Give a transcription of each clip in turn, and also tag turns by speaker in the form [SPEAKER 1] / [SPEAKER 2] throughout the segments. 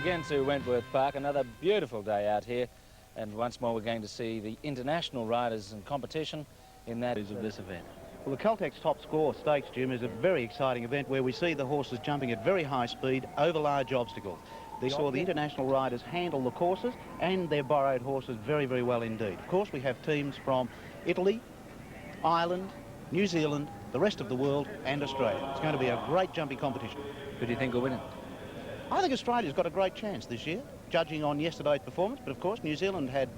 [SPEAKER 1] again to Wentworth Park. Another beautiful day out here, and once more we're going to see the international riders in competition in that of this event.
[SPEAKER 2] Well, the Caltex Top Score Stakes, Jim, is a very exciting event where we see the horses jumping at very high speed over large obstacles. They saw the international riders handle the courses and their borrowed horses very, very well indeed. Of course, we have teams from Italy, Ireland, New Zealand, the rest of the world and Australia. It's going to be a great jumping competition.
[SPEAKER 1] Who do you think will win it?
[SPEAKER 2] I think Australia's got a great chance this year, judging on yesterday's performance, but of course New Zealand had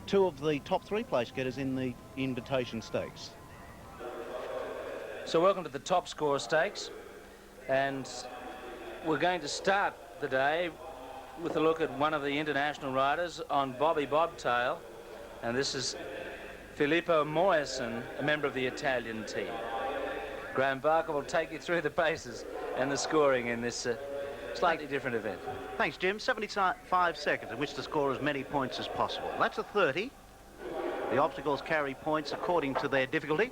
[SPEAKER 2] two of the top three place getters in the Invitation Stakes.
[SPEAKER 1] So welcome to the Top Score Stakes, and we're going to start the day with a look at one of the international riders on Bobby Bobtail, and this is Filippo Moisen, a member of the Italian team. Graham Barker will take you through the paces and the scoring in this slightly different event.
[SPEAKER 2] Thanks, Jim. 75 seconds in which to score as many points as possible. That's a 30. The obstacles carry points according to their difficulty.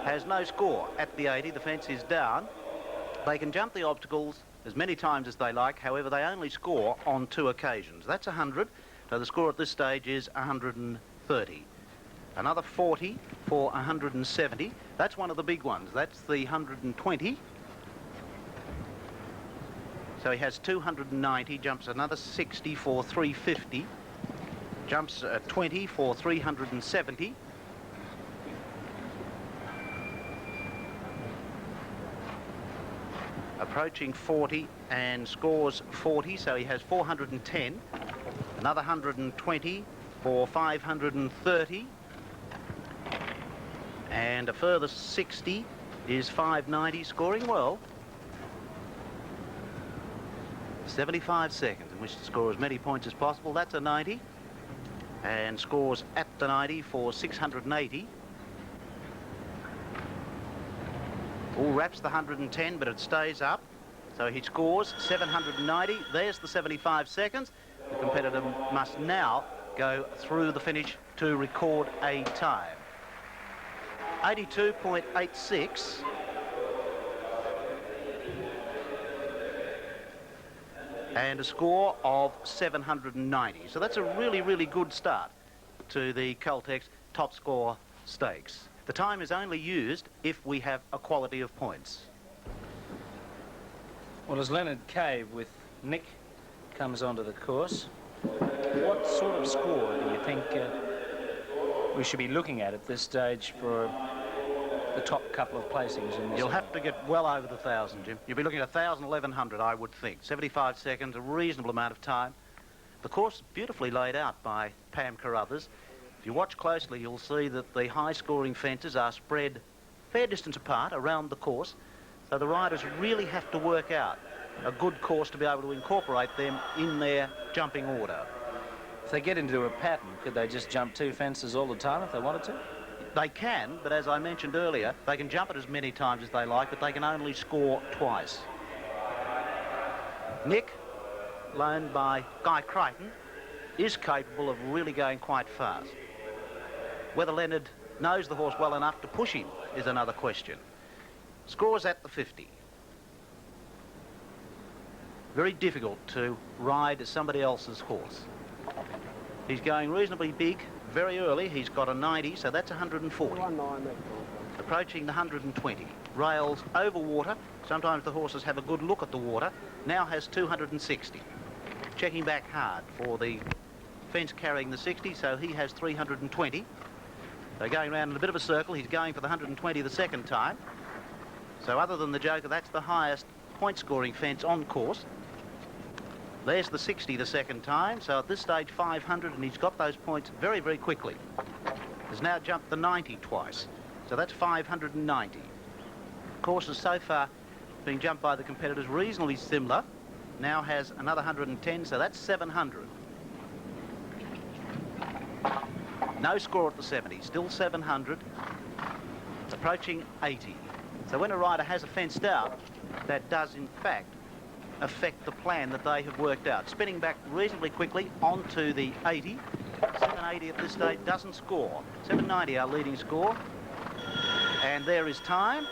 [SPEAKER 2] Has no score at the 80. The fence is down. They can jump the obstacles as many times as they like. However, they only score on 2 occasions. That's 100. So the score at this stage is 130. Another 40 for 170. That's one of the big ones. That's the 120. So he has 290, jumps another 60 for 350, jumps 20 for 370. Approaching 40 and scores 40, so he has 410. Another 120 for 530. And a further 60 is 590, scoring well. 75 seconds in which to score as many points as possible. That's a 90. And scores at the 90 for 680. All wraps the 110, but it stays up. So he scores 790. There's the 75 seconds. The competitor must now go through the finish to record a time. 82.86. And a score of 790. So that's a really, really good start to the Caltex Top Score Stakes. The time is only used if we have equality of points.
[SPEAKER 1] Well, as Leonard Cave with Nick comes onto the course, what sort of score do you think we should be looking at this stage for the top couple of placings in this?
[SPEAKER 2] You'll have to get well over the 1,000, Jim. You'll be looking at 1,000, 1,100, I would think. 75 seconds, a reasonable amount of time. The course is beautifully laid out by Pam Carruthers. If you watch closely, you'll see that the high-scoring fences are spread a fair distance apart around the course, so the riders really have to work out a good course to be able to incorporate them in their jumping order.
[SPEAKER 1] If they get into a pattern, could they just jump 2 fences all the time if they wanted to?
[SPEAKER 2] They can, but as I mentioned earlier, they can jump it as many times as they like, but they can only score twice. Nick, loaned by Guy Crichton, is capable of really going quite fast. Whether Leonard knows the horse well enough to push him is another question. Scores at the 50. Very difficult to ride somebody else's horse. He's going reasonably big. Very early, he's got a 90, so that's 140. Approaching the 120. Rails over water. Sometimes the horses have a good look at the water. Now has 260. Checking back hard for the fence carrying the 60, so he has 320. They're going around in a bit of a circle. He's going for the 120 the second time. So other than the Joker, that's the highest point-scoring fence on course. There's the 60 the second time, so at this stage 500, and he's got those points very, very quickly. Has now jumped the 90 twice, so that's 590. Courses so far being jumped by the competitors reasonably similar. Now has another 110, so that's 700. No score at the 70, still 700. Approaching 80. So when a rider has a fenced out, that does in fact affect the plan that they have worked out. Spinning back reasonably quickly onto the 80. 780 at this stage doesn't score. 790 our leading score. And there is time.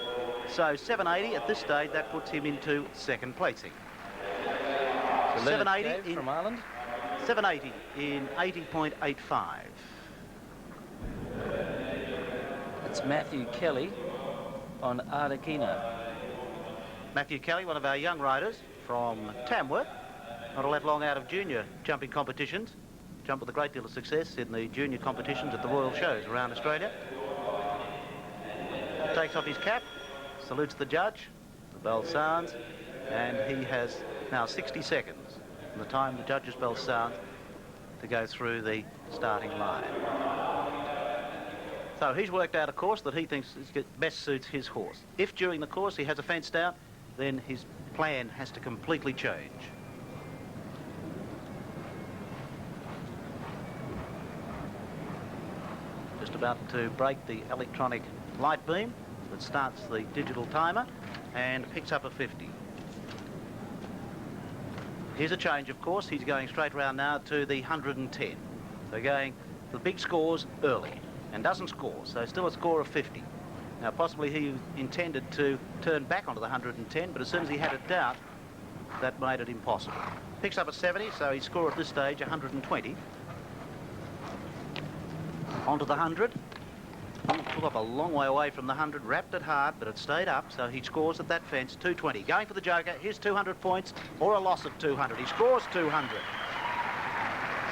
[SPEAKER 2] So 780 at this stage, that puts him into second placing. 780
[SPEAKER 1] from Ireland.
[SPEAKER 2] 780 in 80.85.
[SPEAKER 1] It's Matthew Kelly on Ardekino.
[SPEAKER 2] Matthew Kelly, one of our young riders from Tamworth, not all that long out of junior jumping competitions. Jumped with a great deal of success in the junior competitions at the Royal Shows around Australia. Takes off his cap, salutes the judge, the bell sounds, and he has now 60 seconds from the time the judge's bell sounds to go through the starting line. So he's worked out a course that he thinks best suits his horse. If during the course he has a fence down, then his plan has to completely change. Just about to break the electronic light beam that starts the digital timer and picks up a 50. Here's a change, of course. He's going straight round now to the 110. So going for the big scores early and doesn't score, so still a score of 50. Now, possibly he intended to turn back onto the 110, but as soon as he had a doubt, that made it impossible. Picks up a 70, so his score at this stage, 120. Onto the 100. Took off a long way away from the 100, wrapped it hard, but it stayed up, so he scores at that fence, 220. Going for the joker, here's 200 points, or a loss of 200. He scores 200.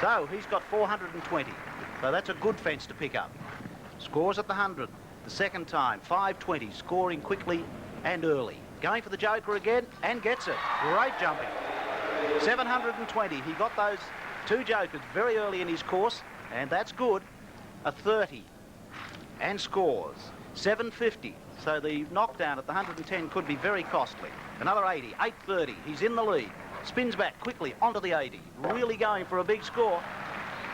[SPEAKER 2] So he's got 420. So that's a good fence to pick up. Scores at the 100. The second time, 520, scoring quickly and early. Going for the joker again, and gets it. Great jumping. 720. He got those two jokers very early in his course, and that's good. A 30. And scores 750, so the knockdown at the 110 could be very costly. Another 80, 830, he's in the lead, spins back quickly onto the 80, really going for a big score.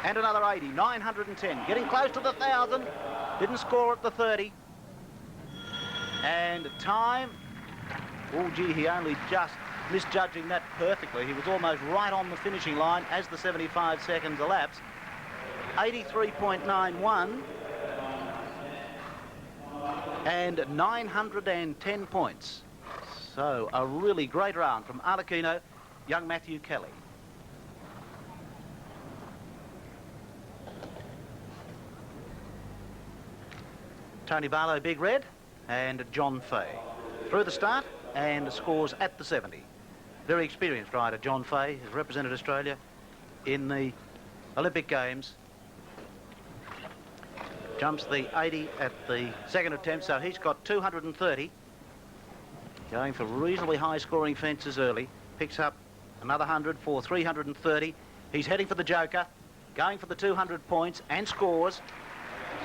[SPEAKER 2] And another 80, 910, getting close to the 1,000, didn't score at the 30. And time, oh gee, he only just misjudging that perfectly. He was almost right on the finishing line as the 75 seconds elapsed. 83.91 and 910 points. So a really great round from Ardekino, young Matthew Kelly. Tony Barlow, Big Red, and John Fay. Through the start and scores at the 70. Very experienced rider, John Fay, has represented Australia in the Olympic Games. Jumps the 80 at the second attempt, so he's got 230. Going for reasonably high scoring fences early. Picks up another 100 for 330. He's heading for the joker, going for the 200 points and scores.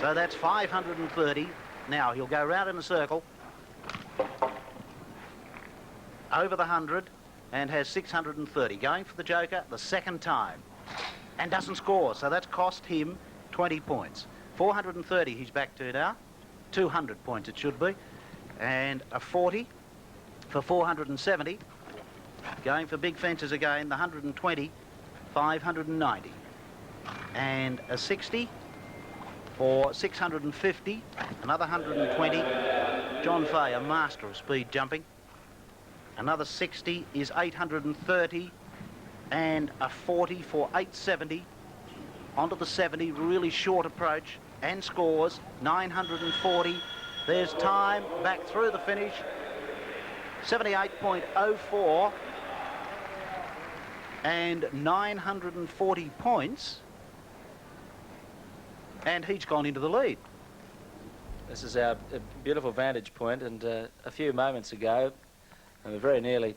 [SPEAKER 2] So that's 530. Now he'll go round in a circle over the 100 and has 630. Going for the joker the second time and doesn't score, so that's cost him 20 points. 430 he's back to now. 200 points it should be. And a 40 for 470. Going for big fences again, the 120, 590. And a 60 for 650. Another 120. John Fay, a master of speed jumping. Another 60 is 830. And a 40 for 870. Onto the 70, really short approach, and scores 940. There's time back through the finish, 78.04 and 940 points, and he's gone into the lead.
[SPEAKER 1] This is our beautiful vantage point, and a few moments ago, and we're very nearly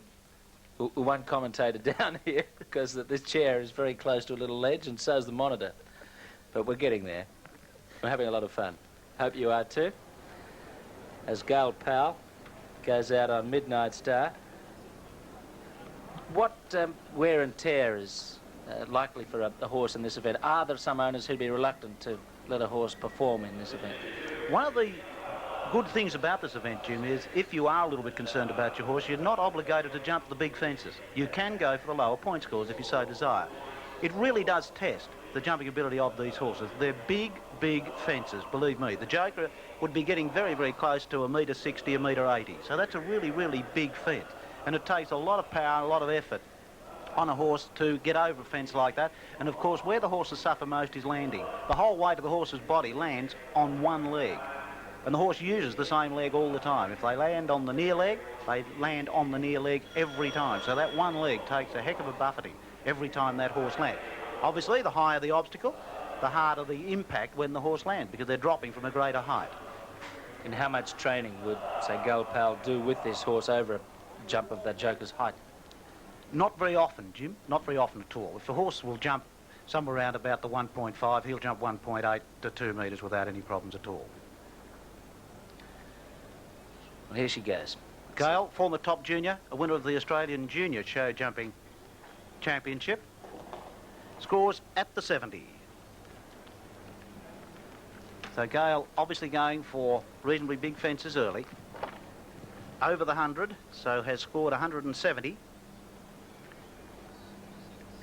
[SPEAKER 1] one commentator down here because this chair is very close to a little ledge, and so's the monitor. But we're getting there. We're having a lot of fun. Hope you are too. As Gail Powell goes out on Midnight Star. What wear and tear is likely for a horse in this event? Are there some owners who'd be reluctant to let a horse perform in this event?
[SPEAKER 2] One of the good things about this event, Jim, is if you are a little bit concerned about your horse, you're not obligated to jump the big fences. You can go for the lower point scores if you so desire. It really does test the jumping ability of these horses. They're big, big fences, believe me. The joker would be getting very, very close to a metre 60, a metre 80. So that's a really, really big fence. And it takes a lot of power, a lot of effort on a horse to get over a fence like that. And of course, where the horses suffer most is landing. The whole weight of the horse's body lands on one leg. And the horse uses the same leg all the time. If they land on the near leg, they land on the near leg every time. So that one leg takes a heck of a buffeting every time that horse lands. Obviously, the higher the obstacle, the harder the impact when the horse lands, because they're dropping from a greater height.
[SPEAKER 1] And how much training would, say, Gal Powell do with this horse over a jump of that joker's height?
[SPEAKER 2] Not very often, Jim. Not very often at all. If the horse will jump somewhere around about the 1.5, he'll jump 1.8 to 2 metres without any problems at all.
[SPEAKER 1] Well, here she goes.
[SPEAKER 2] Gale, former top junior, a winner of the Australian Junior Show Jumping Championship, scores at the 70. So Gale obviously going for reasonably big fences early. Over the 100, so has scored 170.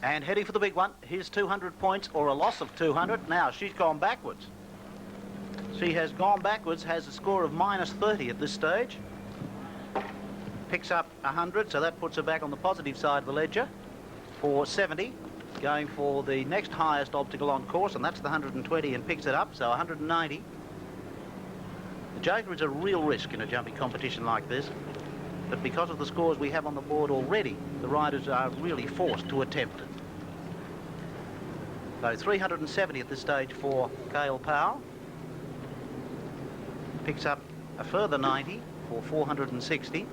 [SPEAKER 2] And heading for the big one, here's 200 points or a loss of 200. Now, she's gone backwards. She has gone backwards, has a score of minus 30 at this stage. Picks up 100, so that puts her back on the positive side of the ledger for 70. Going for the next highest obstacle on course, and that's the 120, and picks it up, so 190. The joker is a real risk in a jumping competition like this, but because of the scores we have on the board already, the riders are really forced to attempt it. So 370 at this stage for Gale Powell. Picks up a further 90 for 460.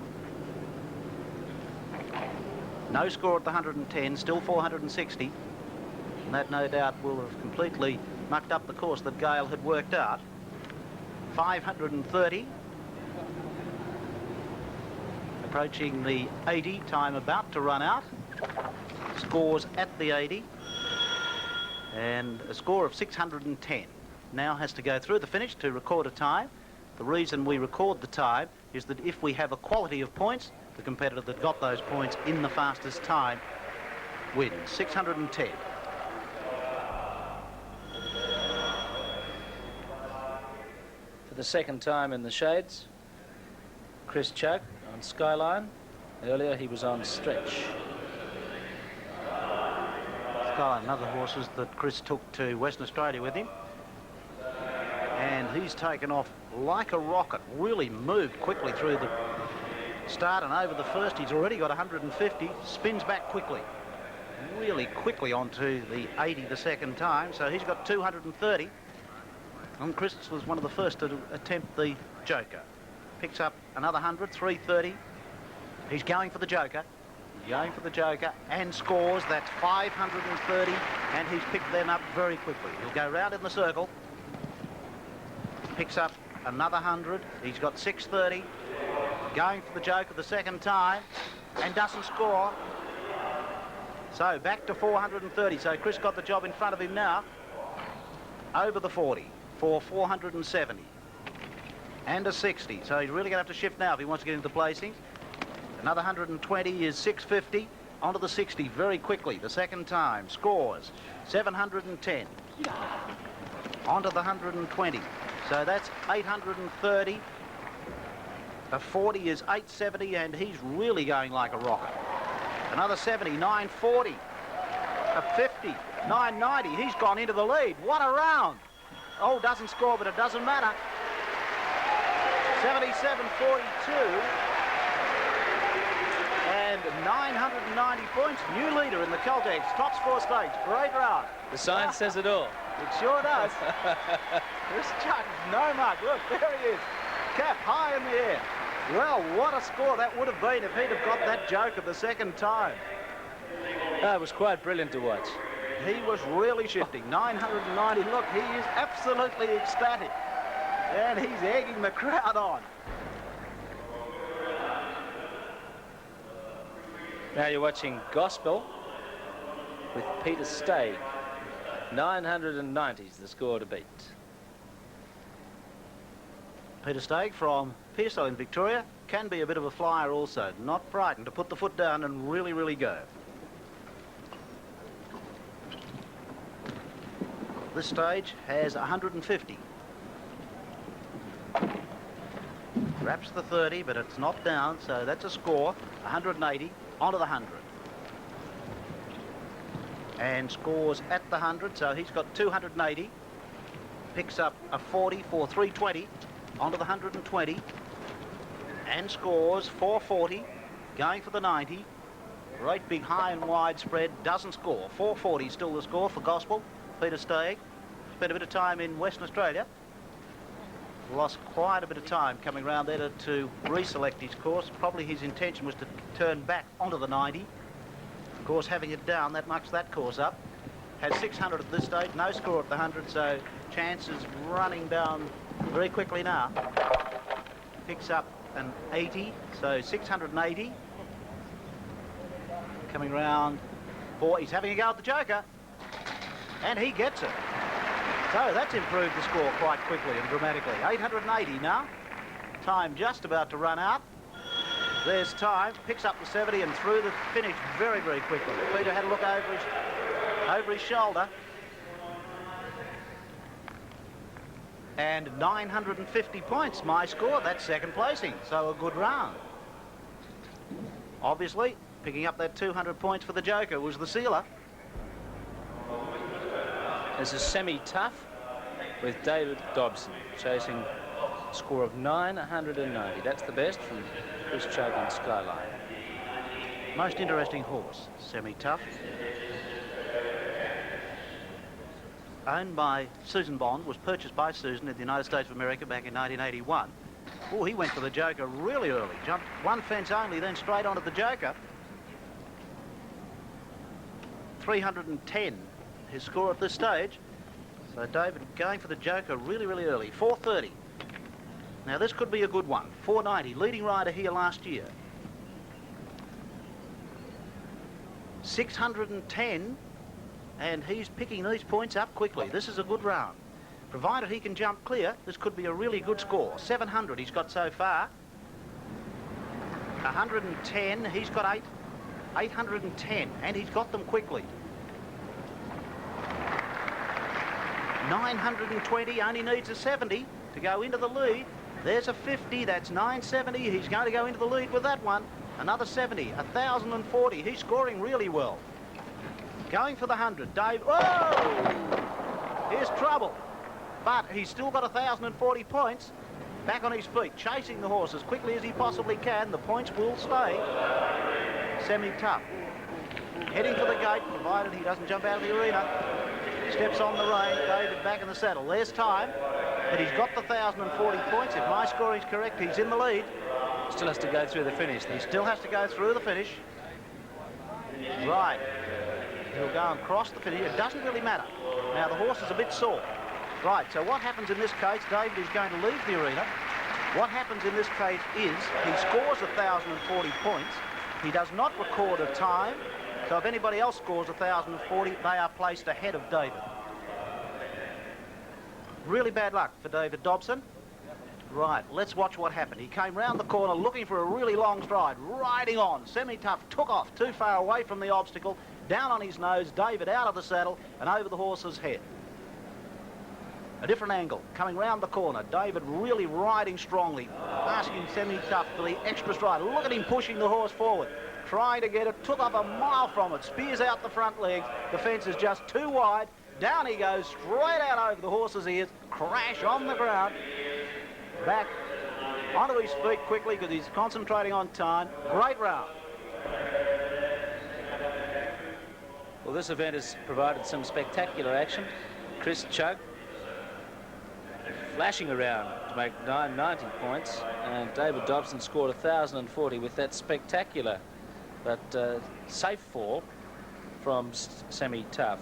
[SPEAKER 2] No score at the 110, still 460. And that no doubt will have completely mucked up the course that Gale had worked out. 530. Approaching the 80, time about to run out. Scores at the 80. And a score of 610. Now has to go through the finish to record a time. The reason we record the time is that if we have a quality of points, the competitor that got those points in the fastest time wins. 610.
[SPEAKER 1] For the second time in the shades, Chris Chuck on Skyline. Earlier he was on Stretch.
[SPEAKER 2] Skyline, another horses that Chris took to Western Australia with him. And he's taken off like a rocket, really moved quickly through the start and over the first. He's already got 150, spins back quickly, really quickly onto the 80 the second time, so he's got 230. And Chris was one of the first to attempt the joker. Picks up another 100, 330. He's going for the joker, and scores. That's 530, and he's picked them up very quickly. He'll go round in the circle. Picks up another 100. He's got 630. Going for the joker the second time, and doesn't score. So back to 430. So Chris got the job in front of him now. Over the 40 for 470. And a 60. So he's really going to have to shift now if he wants to get into the placings. Another 120 is 650. Onto the 60 very quickly. The second time. Scores 710. Onto the 120. So that's 830. The 40 is 870, and he's really going like a rocket. Another 70, 940. A 50, 990. He's gone into the lead. What a round. Oh, doesn't score, but it doesn't matter. 77.42. And 990 points. New leader in the Caltex Top Score Stakes. Great round.
[SPEAKER 1] The sign says it all.
[SPEAKER 2] It sure does. Chris Chuck, no mark. Look, there he is. Cap high in the air. Well, what a score that would have been if he'd have got that joker the second time.
[SPEAKER 1] It was quite brilliant to watch.
[SPEAKER 2] He was really shifting. 990. Look, he is absolutely ecstatic. And he's egging the crowd on.
[SPEAKER 1] Now you're watching Gospel with Peter Stagg. 990 is the score to beat.
[SPEAKER 2] Peter Stagg from Pearsall in Victoria can be a bit of a flyer also. Not frightened to put the foot down and really, really go. This stage has 150. Wraps the 30, but it's not down, so that's a score. 180 onto the 100. and scores at the 100, so he's got 280. Picks up a 40 for 320 onto the 120 and scores 440, going for the 90. Great big high and wide spread, doesn't score. 440 still the score for Gospel. Peter Stagg spent a bit of time in Western Australia. Lost quite a bit of time coming around there to reselect his course. Probably his intention was to turn back onto the 90. Of course, having it down, that mucks that course up. Has 600 at this stage, no score at the 100, so chances running down very quickly now. Picks up an 80, so 680. Coming round for, he's having a go at the joker, and he gets it. So that's improved the score quite quickly and dramatically. 880 now. Time just about to run out. There's time, picks up the 70 and through the finish very, very quickly. Peter had a look over his shoulder. And 950 points, my score. That's second placing, so a good round. Obviously, picking up that 200 points for the joker was the sealer.
[SPEAKER 1] This is semi-tough with David Dobson chasing a score of 990. That's the best from Chris Chug and Skyline.
[SPEAKER 2] Most interesting horse, semi-tough. Owned by Susan Bond, was purchased by Susan in the United States of America back in 1981. Oh, he went for the joker really early. Jumped one fence only, then straight onto the joker. 310, his score at this stage. So David going for the joker really, really early. 430. Now this could be a good one. 490, leading rider here last year. 610, and he's picking these points up quickly. This is a good round. Provided he can jump clear, this could be a really good score. 700 he's got so far. 110, he's got 810, and he's got them quickly. 920, only needs a 70 to go into the lead. There's a 50, that's 970. He's going to go into the lead with that one. Another 70, 1,040. He's scoring really well. Going for the 100, Dave. Oh! Here's trouble. But he's still got 1,040 points. Back on his feet, chasing the horse as quickly as he possibly can. The points will stay. Semi-tough. Heading for the gate, provided he doesn't jump out of the arena. Steps on the rein, David back in the saddle. There's time, but he's got the 1,040 points. If my score is correct, he's in the lead.
[SPEAKER 1] Still has to go through the finish.
[SPEAKER 2] He still has to go through the finish. Right. He'll go and cross the finish. It doesn't really matter. Now, the horse is a bit sore. Right, so what happens in this case, David is going to leave the arena. What happens in this case is he scores 1,040 points. He does not record a time. So if anybody else scores 1,040, they are placed ahead of David. Really bad luck for David Dobson. Right, let's watch what happened. He came round the corner looking for a really long stride, riding on. Semi-tough, took off too far away from the obstacle, down on his nose, David out of the saddle and over the horse's head. A different angle, coming round the corner. David really riding strongly, asking Semi-tough for the extra stride. Look at him pushing the horse forward, trying to get it, took off a mile from it, spears out the front legs. The fence is just too wide. Down he goes, straight out over the horse's ears, crash on the ground. Back onto his feet quickly because he's concentrating on time. Great round.
[SPEAKER 1] Well, this event has provided some spectacular action. Chris Chug flashing around to make 990 points, and David Dobson scored 1,040 with that spectacular but safe fall from Semi-tough.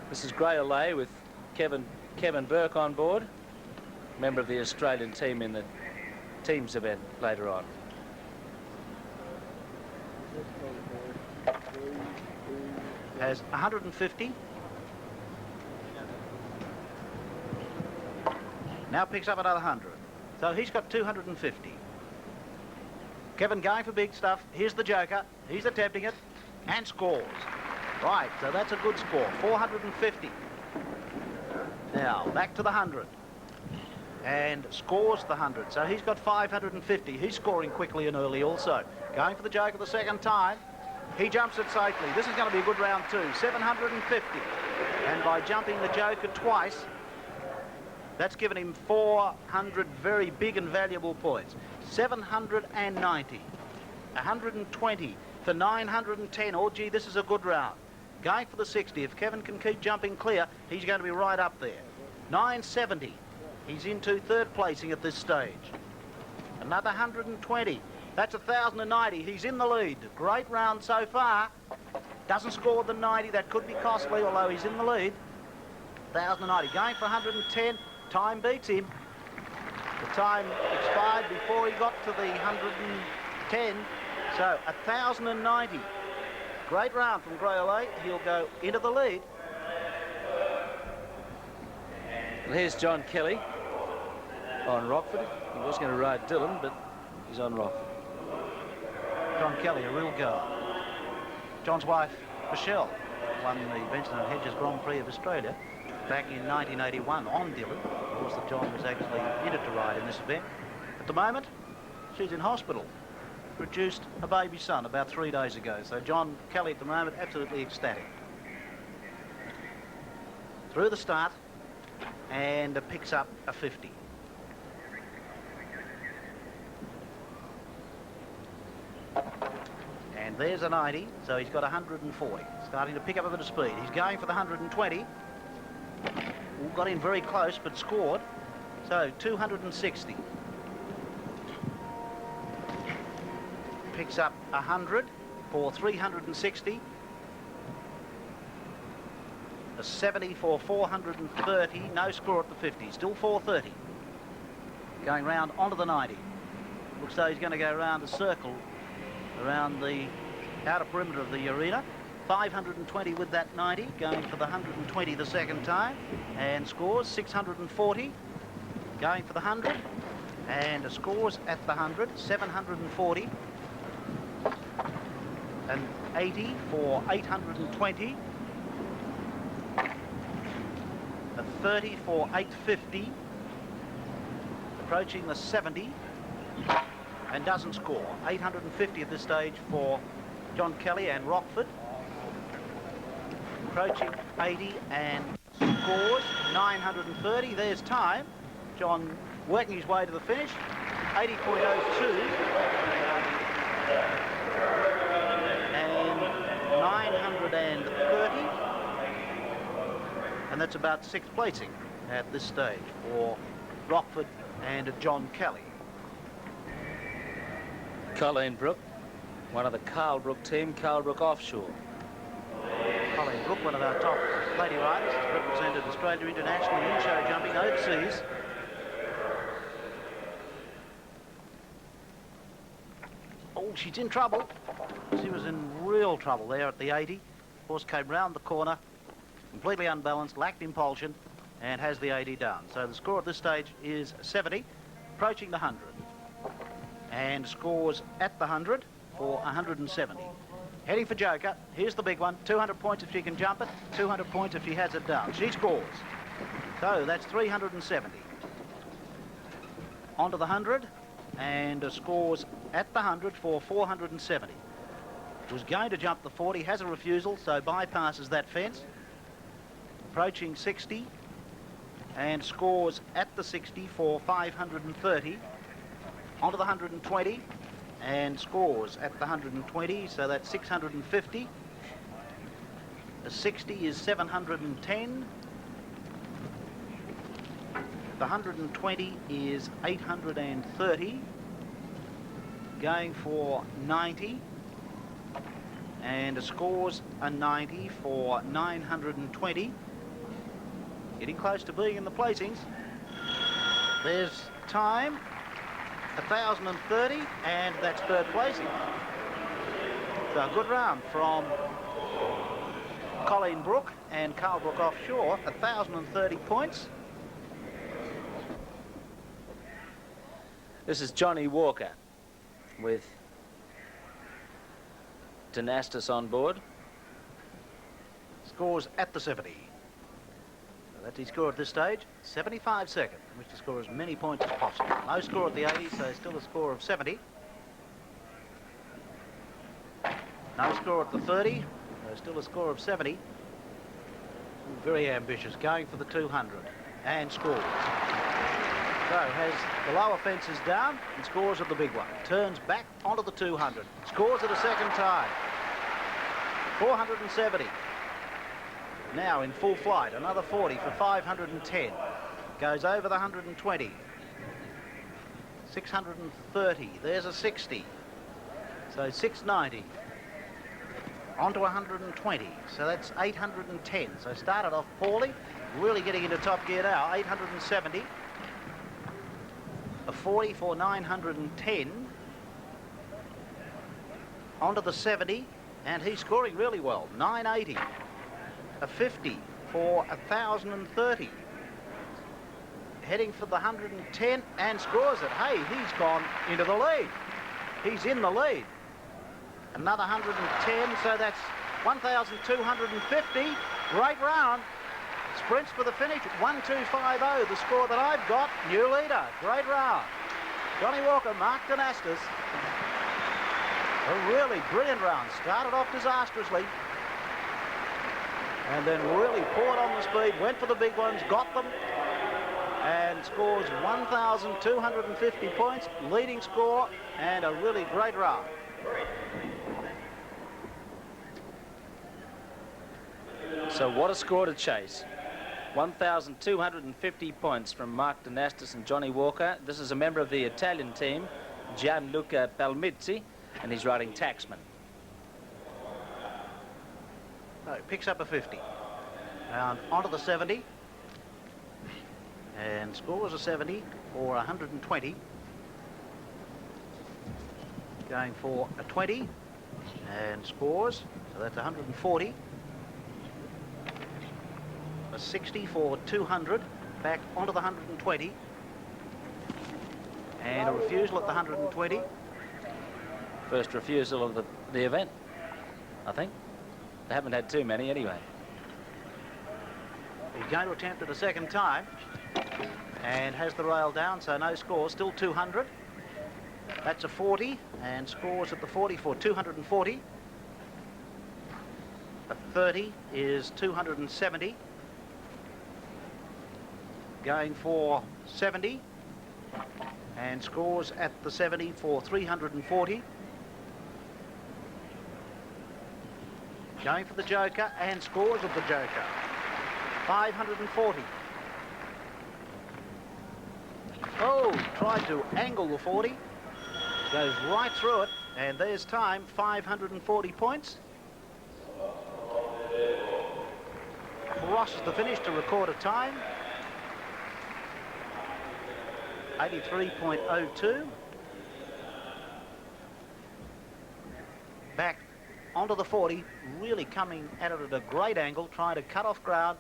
[SPEAKER 1] This is Grey Allay with Kevin Burke on board, member of the Australian team in the teams event later on.
[SPEAKER 2] Has 150. Now picks up another 100. So he's got 250. Kevin going for big stuff. Here's the joker. He's attempting it and scores. Right, so that's a good score. 450. Now back to the 100. And scores the 100. So he's got 550. He's scoring quickly and early also. Going for the joker the second time. He jumps it safely. This is going to be a good round too. 750. And by jumping the Joker twice, that's given him 400 very big and valuable points. 790. 120 for 910. Oh, gee, this is a good round. Going for the 60. If Kevin can keep jumping clear, he's going to be right up there. 970. He's into third placing at this stage. Another 120. That's 1,090. He's in the lead. Great round so far. Doesn't score the 90. That could be costly, although he's in the lead. 1,090. Going for 110. Time beats him. The time expired before he got to the 110. So 1,090. Great round from Grey. He'll go into the lead.
[SPEAKER 1] Well, here's John Kelly on Rockford. He was going to ride Dillon, but he's on Rockford.
[SPEAKER 2] John Kelly, a real goer. John's wife, Michelle, won the Benson and Hedges Grand Prix of Australia back in 1981 on Dillon. Of course, that John was actually in it to ride in this event. At the moment, she's in hospital. Produced a baby son about 3 days ago. So John Kelly at the moment, absolutely ecstatic. Through the start, and picks up a 50. And there's a 90, so he's got 140. Starting to pick up a bit of speed. He's going for the 120. Got in very close, but scored. So 260. Picks up 100 for 360. A 70 for 430. No score at the 50. Still 430. Going round onto the 90. Looks like he's going to go around a circle around the outer perimeter of the arena. 520 with that 90, going for the 120 the second time, and scores 640, going for the 100, and scores at the 100, 740, and 80 for 820, a 30 for 850, approaching the 70, and doesn't score. 850 at this stage for John Kelly and Rockford. Approaching 80 and scores 930. There's time. John working his way to the finish. 80.02 and 930, and that's about sixth placing at this stage for Rockford and John Kelly.
[SPEAKER 1] Colleen Brook, one of the Carlbrook team, Carlbrook Offshore.
[SPEAKER 2] Colleen Brook, one of our top lady riders, represented Australia internationally in show jumping overseas. Oh, she's in trouble. She was in real trouble there at the 80. Horse came round the corner, completely unbalanced, lacked impulsion, and has the 80 down. So the score at this stage is 70, approaching the 100. And scores at the 100 for 170. Heading for Joker. Here's the big one. 200 points if she can jump it. 200 points if she has it down. She scores. So that's 370. Onto the 100 and scores at the 100 for 470. Was going to jump the 40, has a refusal, so bypasses that fence. Approaching 60 and scores at the 60 for 530. Onto the 120 and scores at the 120, so that's 650. The 60 is 710. The 120 is 830. Going for 90. And scores a 90 for 920. Getting close to being in the placings. There's time. 1,030, and that's third placing. So a good round from Colleen Brook and Carlbrook Offshore. 1,030 points.
[SPEAKER 1] This is Johnny Walker with Dynastis on board.
[SPEAKER 2] Scores at the 70. That's his score at this stage, 75 seconds, in which to score as many points as possible. No score at the 80, so still a score of 70. No score at the 30. Still a score of 70. Very ambitious, going for the 200 and scores. So has the lower fences down and scores at the big one. Turns back onto the 200. Scores it a second time. 470. Now in full flight, another 40 for 510. Goes over the 120. 630. There's a 60. So 690. Onto 120. So that's 810. So started off poorly. Really getting into top gear now. 870. A 40 for 910. Onto the 70. And he's scoring really well. 980. A 50 for 1,030. Heading for the 110 and scores it. Hey, he's gone into the lead. He's in the lead. Another 110, so that's 1,250. Great round. Sprints for the finish. 1,250, the score that I've got. New leader. Great round. Johnny Walker, Mark Donastis. A really brilliant round. Started off disastrously. And then really poured on the speed. Went for the big ones. Got them. And scores 1,250 points. Leading score. And a really great round.
[SPEAKER 1] So what a score to chase. 1,250 points from Mark Donastis and Johnny Walker. This is a member of the Italian team, Gianluca Palmizzi, and he's riding Taxman.
[SPEAKER 2] No, picks up a 50. Round onto the 70. And scores a 70 or 120. Going for a 20 and scores, so that's 140. A 60 for 200, back onto the 120. And a refusal at the 120.
[SPEAKER 1] First refusal of the event, I think. They haven't had too many anyway.
[SPEAKER 2] He's going to attempt it a second time and has the rail down, so no score, still 200. That's a 40 and scores at the 40 for 240. A 30 is 270. Going for 70 and scores at the 70 for 340. Going for the joker and scores at the joker. 540. Oh, tried to angle the 40. Goes right through it, and there's time, 540 points. Crosses the finish to record a time. 83.02. Back onto the 40, really coming at it at a great angle, trying to cut off ground.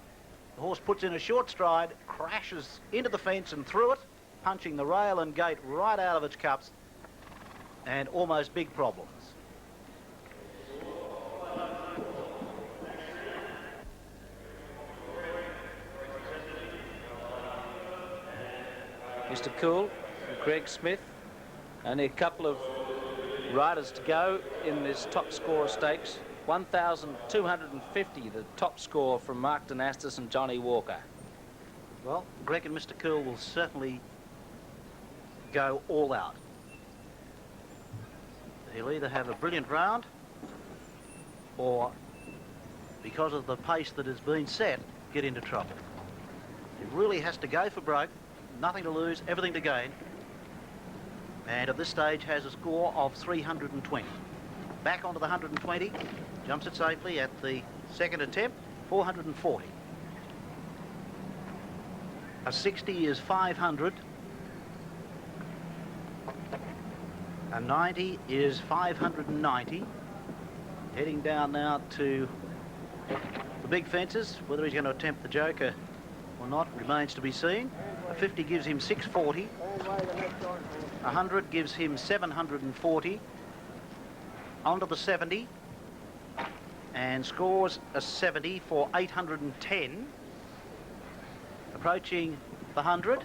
[SPEAKER 2] The horse puts in a short stride, crashes into the fence and through it, punching the rail and gate right out of its cups, and almost big problems.
[SPEAKER 1] Mr. Cool, Greg Smith. Only a couple of riders to go in this top score stakes. 1,250, the top score from Mark Donastis and Johnny Walker.
[SPEAKER 2] Well, Greg and Mr. Cool will certainly go all out. He'll either have a brilliant round or, because of the pace that has been set, get into trouble. He really has to go for broke. Nothing to lose, everything to gain. And at this stage has a score of 320. Back onto the 120, jumps it safely at the second attempt, 440. A 60 is 500. A 90 is 590. Heading down now to the big fences. Whether he's going to attempt the joker or not remains to be seen. A 50 gives him 640. 100 gives him 740. Onto the 70. And scores a 70 for 810. Approaching the 100.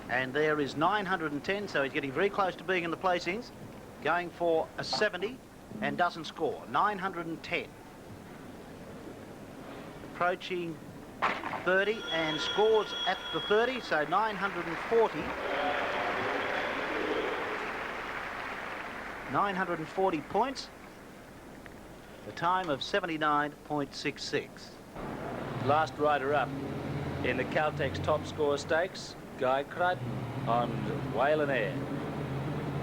[SPEAKER 2] And there is 910, so he's getting very close to being in the placings. Going for a 70 and doesn't score. 910. Approaching 30 and scores at the 30, so 940. 940 points. The time of 79.66.
[SPEAKER 1] Last rider up in the Caltex Top Score Stakes, Guy Crichton on Whalen Air.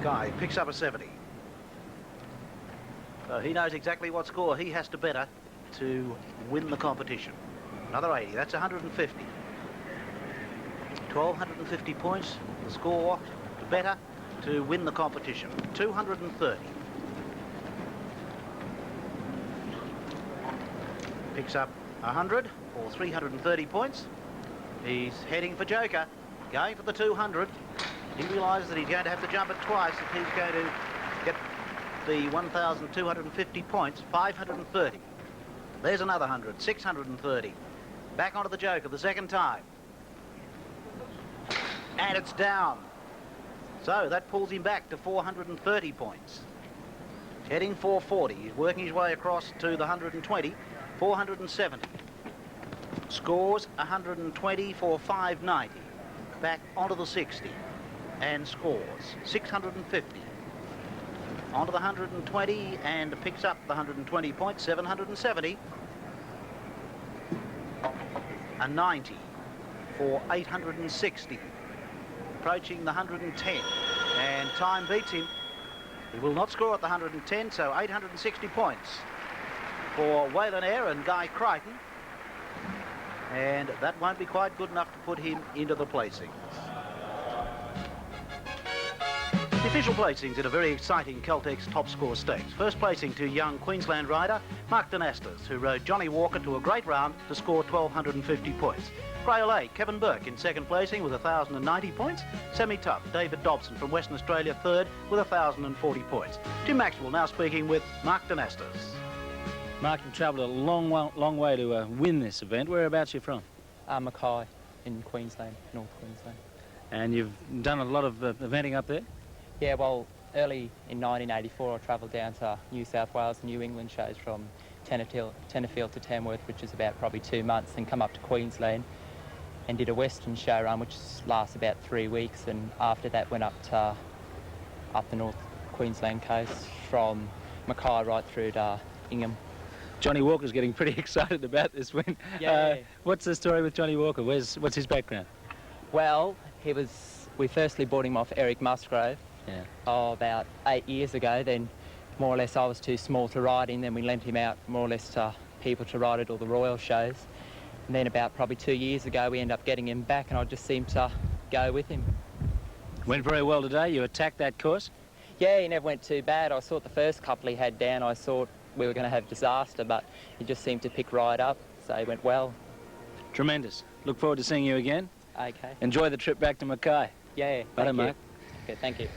[SPEAKER 2] Guy picks up a 70. So he knows exactly what score he has to better to win the competition. Another 80, that's 150. 1,250 points, the score to better to win the competition. 230. Picks up 100 or 330 points. He's heading for Joker, going for the 200. He realises that he's going to have to jump it twice if he's going to get the 1,250 points. 530. There's another 100, 630. Back onto the Joker the second time. And it's down. So that pulls him back to 430 points. Heading 440. He's working his way across to the 120. 470. Scores 120 for 590. Back onto the 60. And scores 650. Onto the 120 and picks up the 120 points. 770. A 90 for 860. Approaching the 110, and time beats him. He will not score at the 110, so 860 points for Whalen Air and Guy Crichton, and that won't be quite good enough to put him into the placings. The official placings in a very exciting Caltex Top Score Stakes. First placing to young Queensland rider Mark Dynastis, who rode Johnny Walker to a great round to score 1,250 points. Grey Kevin Burke in second placing with 1,090 points. Semi-tough David Dobson from Western Australia third with 1,040 points. Jim Maxwell now speaking with Mark Dynastis.
[SPEAKER 1] Mark, you've travelled a long way to win this event. Whereabouts are you from?
[SPEAKER 3] Mackay in Queensland, North Queensland.
[SPEAKER 1] And you've done a lot of eventing up there?
[SPEAKER 3] Yeah, well, early in 1984 I travelled down to New South Wales, New England shows from Tenterfield to Tamworth, which is about probably 2 months, and come up to Queensland and did a Western show run, which lasts about 3 weeks, and after that went up the North Queensland coast from Mackay right through to Ingham.
[SPEAKER 1] Johnny Walker's getting pretty excited about this win.
[SPEAKER 3] Yeah.
[SPEAKER 1] What's the story with Johnny Walker? What's his background?
[SPEAKER 3] Well, we firstly bought him off Eric Musgrave about 8 years ago. Then more or less I was too small to ride him, then we lent him out more or less to people to ride at all the Royal shows. And then about probably 2 years ago we ended up getting him back, and I just seemed to go with him.
[SPEAKER 1] Went very well today. You attacked that course?
[SPEAKER 3] Yeah, he never went too bad. I thought the first couple he had down, I thought we were going to have disaster, but he just seemed to pick right up, so he went well.
[SPEAKER 1] Tremendous. Look forward to seeing you again.
[SPEAKER 3] Okay.
[SPEAKER 1] Enjoy the trip back to Mackay.
[SPEAKER 3] Yeah.
[SPEAKER 1] Bye, Mark.
[SPEAKER 3] Okay, thank you.